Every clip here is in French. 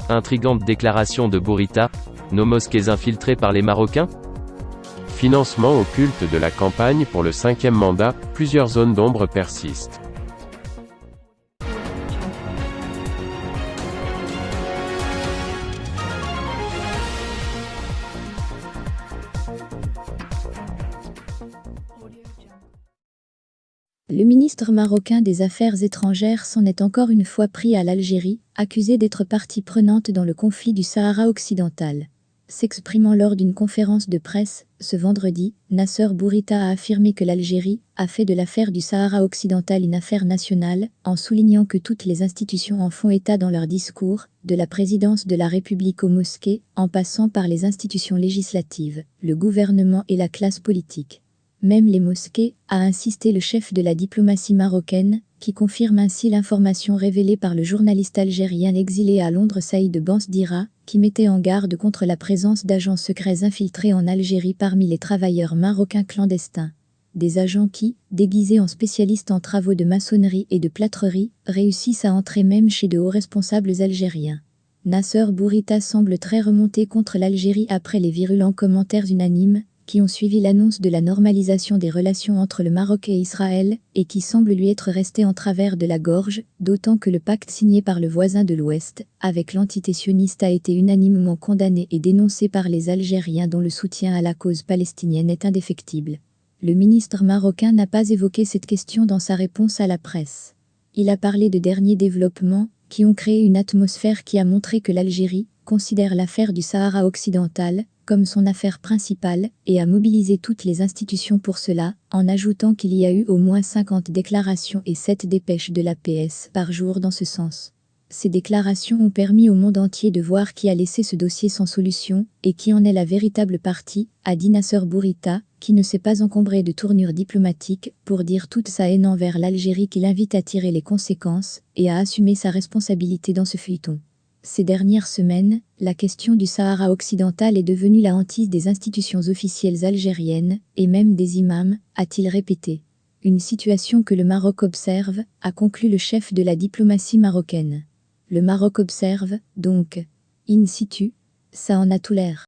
Intrigante déclaration de Bourita, nos mosquées infiltrées par les Marocains? Financement occulte de la campagne pour le 5e mandat, plusieurs zones d'ombre persistent. Le ministre marocain des Affaires étrangères s'en est encore une fois pris à l'Algérie, accusé d'être partie prenante dans le conflit du Sahara occidental. S'exprimant lors d'une conférence de presse, ce vendredi, Nasser Bourita a affirmé que l'Algérie a fait de l'affaire du Sahara occidental une affaire nationale, en soulignant que toutes les institutions en font état dans leur discours, de la présidence de la République aux mosquées, en passant par les institutions législatives, le gouvernement et la classe politique. Même les mosquées, a insisté le chef de la diplomatie marocaine, qui confirme ainsi l'information révélée par le journaliste algérien exilé à Londres Saïd Bensdira, qui mettait en garde contre la présence d'agents secrets infiltrés en Algérie parmi les travailleurs marocains clandestins. Des agents qui, déguisés en spécialistes en travaux de maçonnerie et de plâtrerie, réussissent à entrer même chez de hauts responsables algériens. Nasser Bourita semble très remonté contre l'Algérie après les virulents commentaires unanimes qui ont suivi l'annonce de la normalisation des relations entre le Maroc et Israël, et qui semblent lui être restés en travers de la gorge, d'autant que le pacte signé par le voisin de l'Ouest, avec l'entité sioniste a été unanimement condamné et dénoncé par les Algériens dont le soutien à la cause palestinienne est indéfectible. Le ministre marocain n'a pas évoqué cette question dans sa réponse à la presse. Il a parlé de derniers développements, qui ont créé une atmosphère qui a montré que l'Algérie considère l'affaire du Sahara occidental comme son affaire principale, et a mobilisé toutes les institutions pour cela, en ajoutant qu'il y a eu au moins 50 déclarations et 7 dépêches de l'APS par jour dans ce sens. Ces déclarations ont permis au monde entier de voir qui a laissé ce dossier sans solution, et qui en est la véritable partie, a dit Nasser Bourita, qui ne s'est pas encombré de tournures diplomatiques, pour dire toute sa haine envers l'Algérie qui l'invite à tirer les conséquences, et à assumer sa responsabilité dans ce feuilleton. Ces dernières semaines, la question du Sahara occidental est devenue la hantise des institutions officielles algériennes, et même des imams, a-t-il répété. Une situation que le Maroc observe, a conclu le chef de la diplomatie marocaine. Le Maroc observe, donc, in situ, ça en a tout l'air.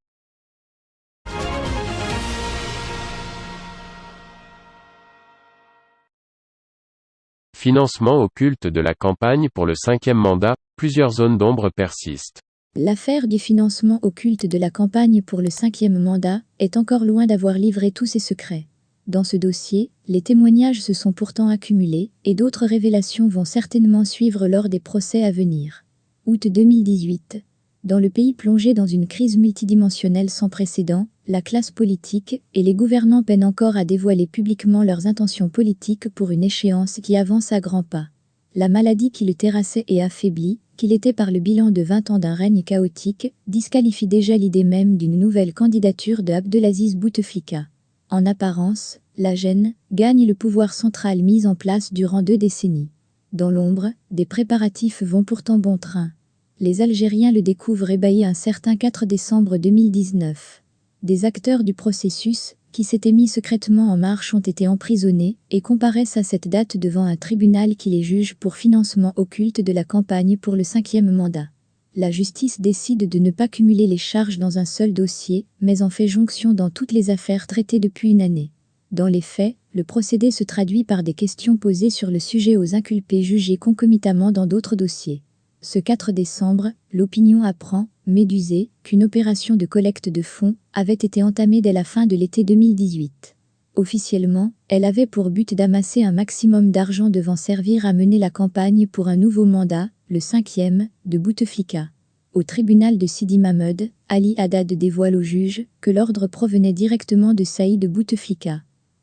Financement occulte de la campagne pour le 5e mandat, plusieurs zones d'ombre persistent. L'affaire du financement occulte de la campagne pour le 5e mandat est encore loin d'avoir livré tous ses secrets. Dans ce dossier, les témoignages se sont pourtant accumulés, et d'autres révélations vont certainement suivre lors des procès à venir. Août 2018. Dans le pays plongé dans une crise multidimensionnelle sans précédent, la classe politique et les gouvernants peinent encore à dévoiler publiquement leurs intentions politiques pour une échéance qui avance à grands pas. La maladie qui le terrassait et affaiblit, qu'il était par le bilan de 20 ans d'un règne chaotique, disqualifie déjà l'idée même d'une nouvelle candidature de Abdelaziz Bouteflika. En apparence, la gêne gagne le pouvoir central mis en place durant 2 décennies. Dans l'ombre, des préparatifs vont pourtant bon train. Les Algériens le découvrent ébahi un certain 4 décembre 2019. Des acteurs du processus, qui s'étaient mis secrètement en marche, ont été emprisonnés et comparaissent à cette date devant un tribunal qui les juge pour financement occulte de la campagne pour le 5e mandat. La justice décide de ne pas cumuler les charges dans un seul dossier, mais en fait jonction dans toutes les affaires traitées depuis une année. Dans les faits, le procédé se traduit par des questions posées sur le sujet aux inculpés jugés concomitamment dans d'autres dossiers. Ce 4 décembre, l'opinion apprend, médusée, qu'une opération de collecte de fonds avait été entamée dès la fin de l'été 2018. Officiellement, elle avait pour but d'amasser un maximum d'argent devant servir à mener la campagne pour un nouveau mandat, le 5e, de Bouteflika. Au tribunal de Sidi Mahmoud, Ali Haddad dévoile au juge que l'ordre provenait directement de Saïd Bouteflika.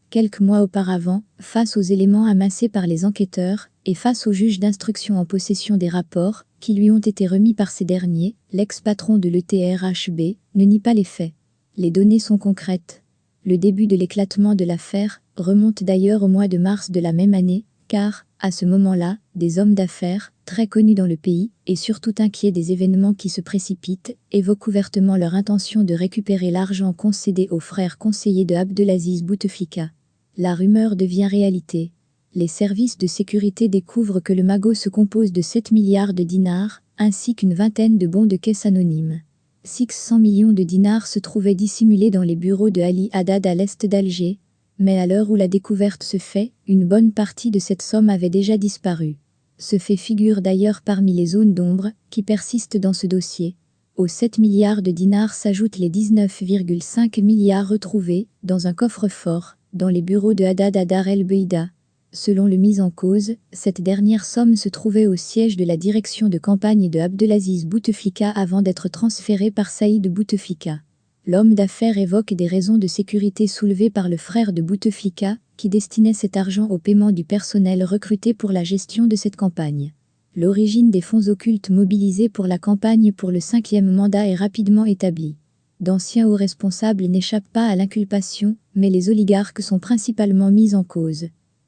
Quelques mois auparavant, face aux éléments amassés par les enquêteurs, et face au juge d'instruction en possession des rapports, qui lui ont été remis par ces derniers, l'ex-patron de l'ETRHB ne nie pas les faits. Les données sont concrètes. Le début de l'éclatement de l'affaire remonte d'ailleurs au mois de mars de la même année, car, à ce moment-là, des hommes d'affaires, très connus dans le pays, et surtout inquiets des événements qui se précipitent, évoquent ouvertement leur intention de récupérer l'argent concédé aux frères conseillers de Abdelaziz Bouteflika. La rumeur devient réalité. Les services de sécurité découvrent que le magot se compose de 7 milliards de dinars, ainsi qu'une vingtaine de bons de caisse anonymes. 600 millions de dinars se trouvaient dissimulés dans les bureaux de Ali Haddad à l'est d'Alger, mais à l'heure où la découverte se fait, une bonne partie de cette somme avait déjà disparu. Ce fait figure d'ailleurs parmi les zones d'ombre qui persistent dans ce dossier. Aux 7 milliards de dinars s'ajoutent les 19,5 milliards retrouvés dans un coffre-fort dans les bureaux de Haddad à Dar el-Beida. Selon le mis en cause, cette dernière somme se trouvait au siège de la direction de campagne de Abdelaziz Bouteflika avant d'être transférée par Saïd Bouteflika. L'homme d'affaires évoque des raisons de sécurité soulevées par le frère de Bouteflika, qui destinait cet argent au paiement du personnel recruté pour la gestion de cette campagne. L'origine des fonds occultes mobilisés pour la campagne pour le 5e mandat est rapidement établie. D'anciens hauts responsables n'échappent pas à l'inculpation, mais les oligarques sont principalement mis en cause.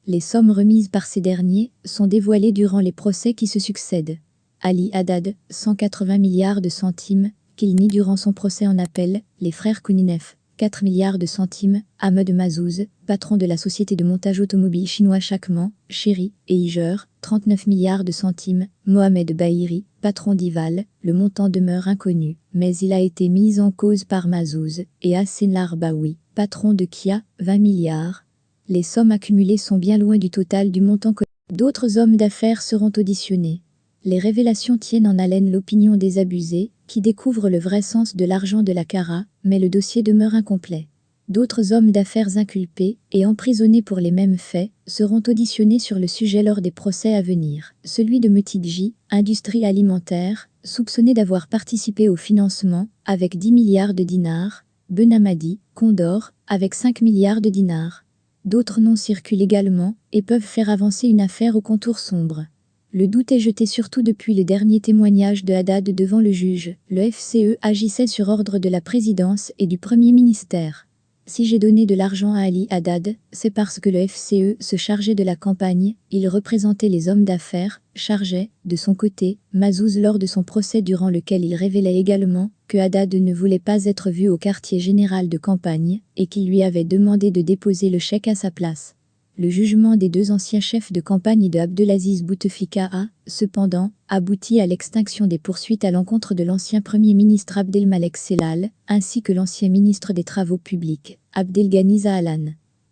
Les sommes remises par ces derniers sont dévoilées durant les procès qui se succèdent. Ali Haddad, 180 milliards de centimes, qu'il nie durant son procès en appel, les frères Kouninef, 4 milliards de centimes, Ahmed Mazouz, patron de la société de montage automobile chinois Chakman, Chery et Iger, 39 milliards de centimes, Mohamed Bahiri, patron d'Ival, le montant demeure inconnu, mais il a été mis en cause par Mazouz, et Hassan Larbaoui, patron de Kia, 20 milliards. Les sommes accumulées sont bien loin du total du montant connu. D'autres hommes d'affaires seront auditionnés. Les révélations tiennent en haleine l'opinion des abusés, qui découvrent le vrai sens de l'argent de la Cara, mais le dossier demeure incomplet. D'autres hommes d'affaires inculpés et emprisonnés pour les mêmes faits seront auditionnés sur le sujet lors des procès à venir. Celui de Metidji, industrie alimentaire, soupçonné d'avoir participé au financement, avec 10 milliards de dinars, Benhamadi, Condor, avec 5 milliards de dinars. D'autres noms circulent également et peuvent faire avancer une affaire aux contours sombres. Le doute est jeté surtout depuis le dernier témoignage de Haddad devant le juge. Le FCE agissait sur ordre de la présidence et du Premier ministère. Si j'ai donné de l'argent à Ali Haddad, c'est parce que le FCE se chargeait de la campagne, il représentait les hommes d'affaires, chargeait, de son côté, Mazouz lors de son procès durant lequel il révélait également que Haddad ne voulait pas être vu au quartier général de campagne et qu'il lui avait demandé de déposer le chèque à sa place. Le jugement des deux anciens chefs de campagne de Abdelaziz Bouteflika a, cependant, abouti à l'extinction des poursuites à l'encontre de l'ancien Premier ministre Abdelmalek Sellal, ainsi que l'ancien ministre des Travaux publics, Abdelghani Zahalan.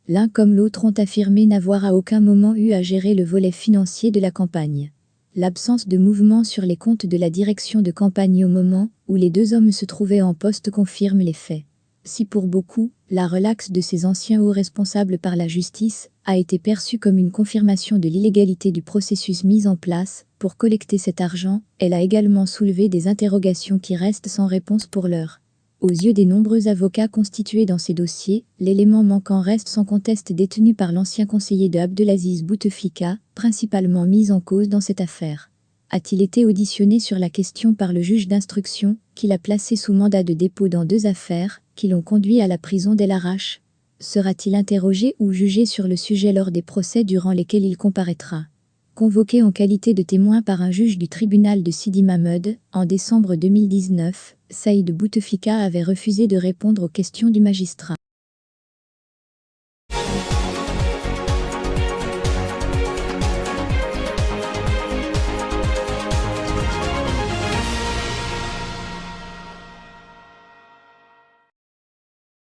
L'un comme l'autre ont affirmé n'avoir à aucun moment eu à gérer le volet financier de la campagne. L'absence de mouvement sur les comptes de la direction de campagne au moment où les deux hommes se trouvaient en poste confirme les faits. Si pour beaucoup, la relaxe de ces anciens hauts responsables par la justice a été perçue comme une confirmation de l'illégalité du processus mis en place pour collecter cet argent, elle a également soulevé des interrogations qui restent sans réponse pour l'heure. Aux yeux des nombreux avocats constitués dans ces dossiers, l'élément manquant reste sans conteste détenu par l'ancien conseiller de Abdelaziz Bouteflika, principalement mis en cause dans cette affaire. A-t-il été auditionné sur la question par le juge d'instruction, qui l'a placé sous mandat de dépôt dans 2 affaires, qui l'ont conduit à la prison d'El Arash? Sera-t-il interrogé ou jugé sur le sujet lors des procès durant lesquels il comparaîtra? Convoqué en qualité de témoin par un juge du tribunal de Sidi Mahmoud, en décembre 2019, Saïd Bouteflika avait refusé de répondre aux questions du magistrat.